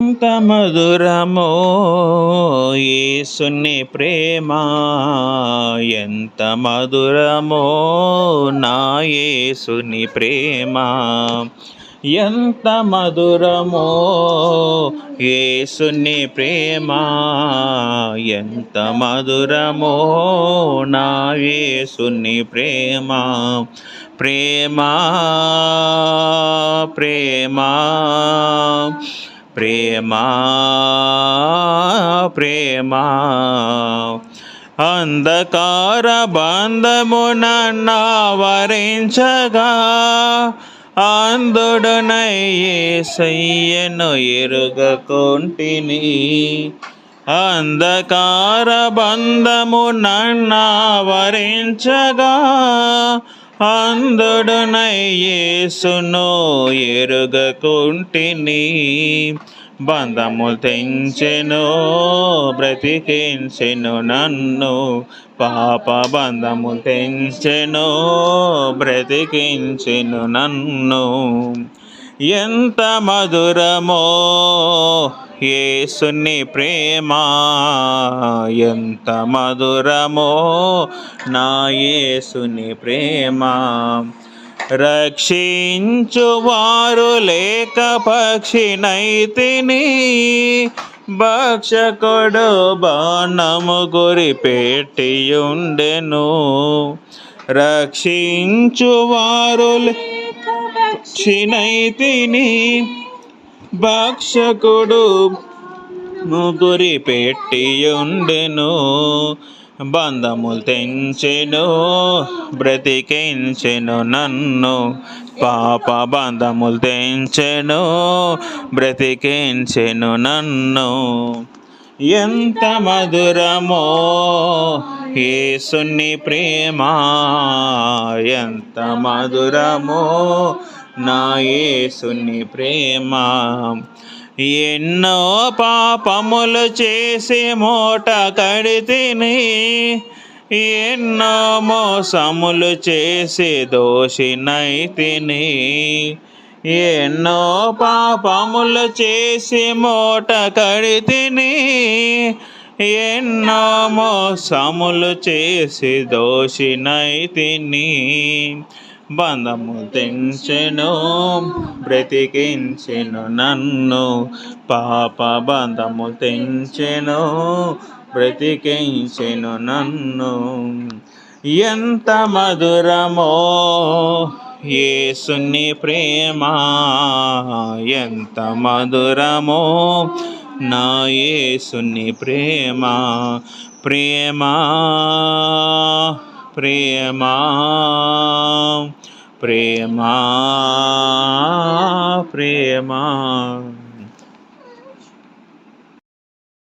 ఎంత మధురమో యేసుని ప్రేమ, ఎంత మధురమో నా యేసుని ప్రేమ. ఎంత మధురమో యేసుని ప్రేమ, ఎంత మధురమో నా యేసుని ప్రేమ. ప్రేమ ప్రేమ ప్రేమ ప్రేమ అంధకార బంధమున నావరించగా, అంధుడనై యేసయ్యను ఎరుగకుంటిని. అంధకార బంధమున నావరించగా, అంధుడనై యేసును ఎరుగకుంటిని. బంధములు తెంచెను బ్రతికించెను నన్ను, పాప బంధములు తెంచెను బ్రతికించెను నన్ను. ఎంత మధురమో యేసుని ప్రేమ, ఎంత మధురమో నా యేసుని ప్రేమ. రక్షించువారు లేక పక్షినైతిని, భక్షకుడు బాణము గురిపెట్టియుండెను. రక్షించువారు లేక పక్షినైతిని, భక్షకుడు గురిపెట్టియుండెను. బంధములు తెంచెను బ్రతికించెను నన్ను, పాప బంధములు తెంచెను బ్రతికించెను నన్ను. ఎంత మధురమో యేసుని ప్రేమ, ఎంత మధురమో నా యేసుని ప్రేమ. ఎన్నో పాపములు చేసి మూట కడితిని, ఎన్నో మోసములు చేసి దోషినైతిని. ఎన్నో పాపములు చేసి మూట కడితిని, ఎన్నో మోసములు చేసి దోషినైతిని. బంధములు తెంచెను బ్రతికించెను నన్ను, పాప బంధములు తెంచెను బ్రతికించెను నన్ను. ఎంత మధురమో యేసుని ప్రేమ, ఎంత మధురమో నా యేసుని ప్రేమ. ప్రేమ ప్రేమ ప్రేమ ప్రేమ.